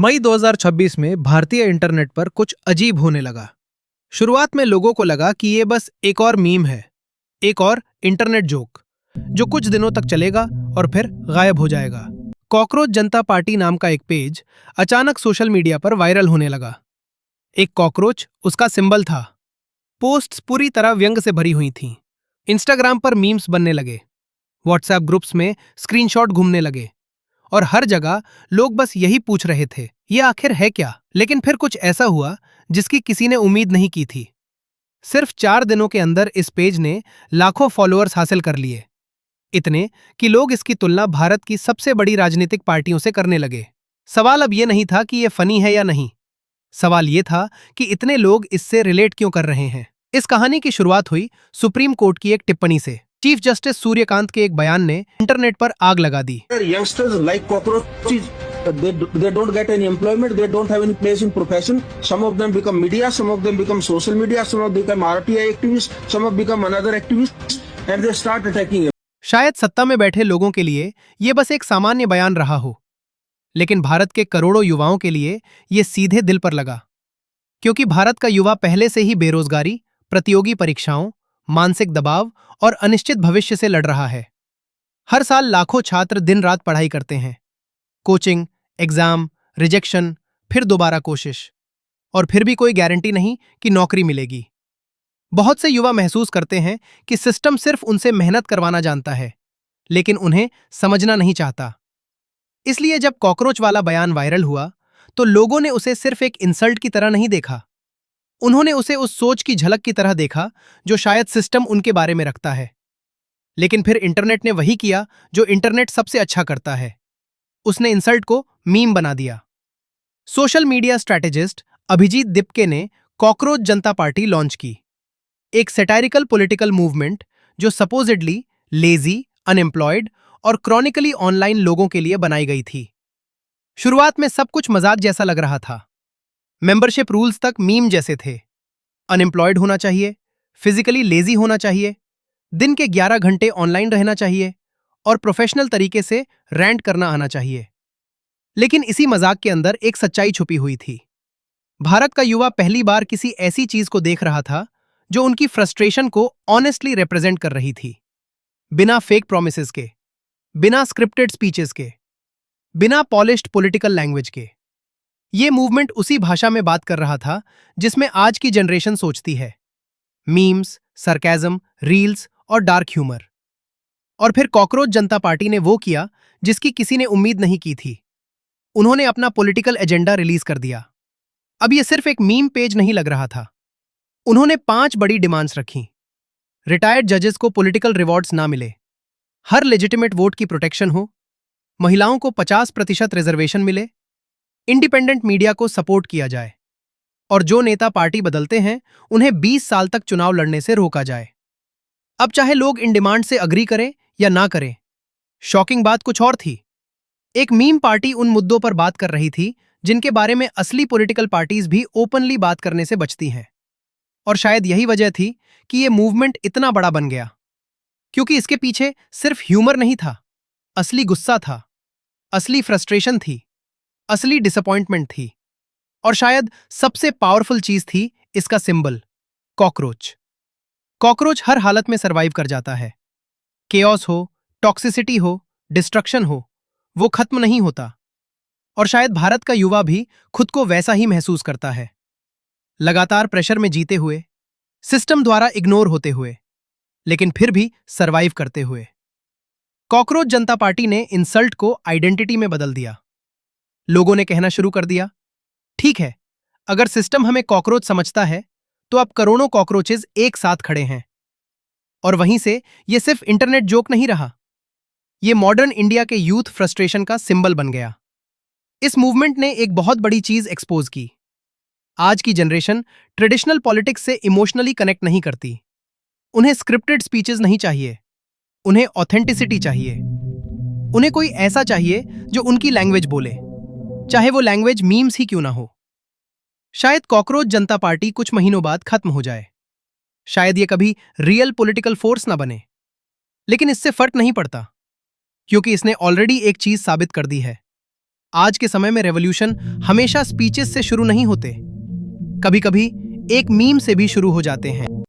मई 2026 में भारतीय इंटरनेट पर कुछ अजीब होने लगा। शुरुआत में लोगों को लगा कि ये बस एक और मीम है, एक और इंटरनेट जोक, जो कुछ दिनों तक चलेगा और फिर गायब हो जाएगा। कॉकरोच जनता पार्टी नाम का एक पेज अचानक सोशल मीडिया पर वायरल होने लगा। एक कॉकरोच उसका सिंबल था। पोस्ट्स पूरी तरह व्यंग से भरी हुई थीं। इंस्टाग्राम पर मीम्स बनने लगे, व्हाट्सएप ग्रुप्स में स्क्रीनशॉट घूमने लगे और हर जगह लोग बस यही पूछ रहे थे, ये आखिर है क्या। लेकिन फिर कुछ ऐसा हुआ जिसकी किसी ने उम्मीद नहीं की थी। सिर्फ 4 दिनों के अंदर इस पेज ने लाखों फॉलोअर्स हासिल कर लिए, इतने कि लोग इसकी तुलना भारत की सबसे बड़ी राजनीतिक पार्टियों से करने लगे। सवाल अब ये नहीं था कि ये फनी है या नहीं, सवाल ये था कि इतने लोग इससे रिलेट क्यों कर रहे हैं। इस कहानी की शुरुआत हुई सुप्रीम कोर्ट की एक टिप्पणी से। चीफ जस्टिस सूर्यकांत के एक बयान ने इंटरनेट पर आग लगा दी। Youngsters like cockroaches, they don't get any employment, they don't have any place in profession. Some of them become media, some of them become social media, some of them become RTI activists, some of them become another activists, and they start attacking him. शायद सत्ता में बैठे लोगों के लिए ये बस एक सामान्य बयान रहा हो, लेकिन भारत के करोड़ों युवाओं के लिए ये सीधे दिल पर लगा। क्योंकि भारत का युवा पहले से ही बेरोजगारी, प्रतियोगी परीक्षाओं, मानसिक दबाव और अनिश्चित भविष्य से लड़ रहा है। हर साल लाखों छात्र दिन रात पढ़ाई करते हैं, कोचिंग, एग्जाम, रिजेक्शन, फिर दोबारा कोशिश, और फिर भी कोई गारंटी नहीं कि नौकरी मिलेगी। बहुत से युवा महसूस करते हैं कि सिस्टम सिर्फ उनसे मेहनत करवाना जानता है, लेकिन उन्हें समझना नहीं चाहता। इसलिए जब कॉकरोच वाला बयान वायरल हुआ तो लोगों ने उसे सिर्फ एक इंसल्ट की तरह नहीं देखा, उन्होंने उसे उस सोच की झलक की तरह देखा जो शायद सिस्टम उनके बारे में रखता है। लेकिन फिर इंटरनेट ने वही किया जो इंटरनेट सबसे अच्छा करता है, उसने इंसल्ट को मीम बना दिया। Social media strategist Abhijit Dipke ने कॉकरोच जनता पार्टी लॉन्च की, एक सैटारिकल पॉलिटिकल मूवमेंट जो सपोजिडली लेजी, अनएम्प्लॉयड और क्रॉनिकली ऑनलाइन लोगों के लिए बनाई गई थी। शुरुआत में सब कुछ मजाक जैसा लग रहा था। मेंबरशिप रूल्स तक मीम जैसे थे। अनएम्प्लॉयड होना चाहिए, फिजिकली लेजी होना चाहिए, दिन के 11 घंटे ऑनलाइन रहना चाहिए और प्रोफेशनल तरीके से रैंट करना आना चाहिए। लेकिन इसी मजाक के अंदर एक सच्चाई छुपी हुई थी। भारत का युवा पहली बार किसी ऐसी चीज को देख रहा था जो उनकी फ्रस्ट्रेशन को ऑनेस्टली रिप्रेजेंट कर रही थी, बिना फेक प्रोमिसेस के, बिना स्क्रिप्टेड स्पीचेस के, बिना पॉलिश्ड पॉलिटिकल लैंग्वेज के। ये मूवमेंट उसी भाषा में बात कर रहा था जिसमें आज की जनरेशन सोचती है, मीम्स, सरकाज़म, रील्स और डार्क ह्यूमर। और फिर कॉकरोच जनता पार्टी ने वो किया जिसकी किसी ने उम्मीद नहीं की थी। उन्होंने अपना पॉलिटिकल एजेंडा रिलीज कर दिया। अब ये सिर्फ एक मीम पेज नहीं लग रहा था। उन्होंने 5 बड़ी डिमांड्स रखी। रिटायर्ड जजेस को पॉलिटिकल रिवॉर्ड्स ना मिले, हर लेजिटिमेट वोट की प्रोटेक्शन हो, महिलाओं को 50% रिजर्वेशन मिले, इंडिपेंडेंट मीडिया को सपोर्ट किया जाए और जो नेता पार्टी बदलते हैं उन्हें 20 साल तक चुनाव लड़ने से रोका जाए। अब चाहे लोग इन डिमांड से अग्री करें या ना करें, शॉकिंग बात कुछ और थी। एक मीम पार्टी उन मुद्दों पर बात कर रही थी जिनके बारे में असली पॉलिटिकल पार्टीज भी ओपनली बात करने से बचती हैं। और शायद यही वजह थी कि ये मूवमेंट इतना बड़ा बन गया, क्योंकि इसके पीछे सिर्फ ह्यूमर नहीं था, असली गुस्सा था, असली फ्रस्ट्रेशन थी, असली डिसअपॉइंटमेंट थी, और शायद सबसे पावरफुल चीज थी इसका सिंबल, कॉकरोच। कॉकरोच हर हालत में सरवाइव कर जाता है। केओस हो, टॉक्सिसिटी हो, डिस्ट्रक्शन हो, वो खत्म नहीं होता। और शायद भारत का युवा भी खुद को वैसा ही महसूस करता है, लगातार प्रेशर में जीते हुए, सिस्टम द्वारा इग्नोर होते हुए, लेकिन फिर भी सरवाइव करते हुए। कॉकरोच जनता पार्टी ने इंसल्ट को आइडेंटिटी में बदल दिया। लोगों ने कहना शुरू कर दिया, ठीक है, अगर सिस्टम हमें कॉकरोच समझता है तो अब करोड़ों कॉकरोचेज एक साथ खड़े हैं। और वहीं से यह सिर्फ इंटरनेट जोक नहीं रहा, यह मॉडर्न इंडिया के यूथ फ्रस्ट्रेशन का सिंबल बन गया। इस मूवमेंट ने एक बहुत बड़ी चीज एक्सपोज की। आज की जनरेशन ट्रेडिशनल पॉलिटिक्स से इमोशनली कनेक्ट नहीं करती। उन्हें स्क्रिप्टेड स्पीचेस नहीं चाहिए, उन्हें ऑथेंटिसिटी चाहिए। उन्हें कोई ऐसा चाहिए जो उनकी लैंग्वेज बोले, चाहे वो लैंग्वेज मीम्स ही क्यों ना हो। शायद कॉकरोच जनता पार्टी कुछ महीनों बाद खत्म हो जाए, शायद ये कभी रियल पॉलिटिकल फोर्स ना बने, लेकिन इससे फर्क नहीं पड़ता, क्योंकि इसने ऑलरेडी एक चीज साबित कर दी है, आज के समय में रेवोल्यूशन हमेशा स्पीचेस से शुरू नहीं होते, कभी कभी एक मीम से भी शुरू हो जाते हैं।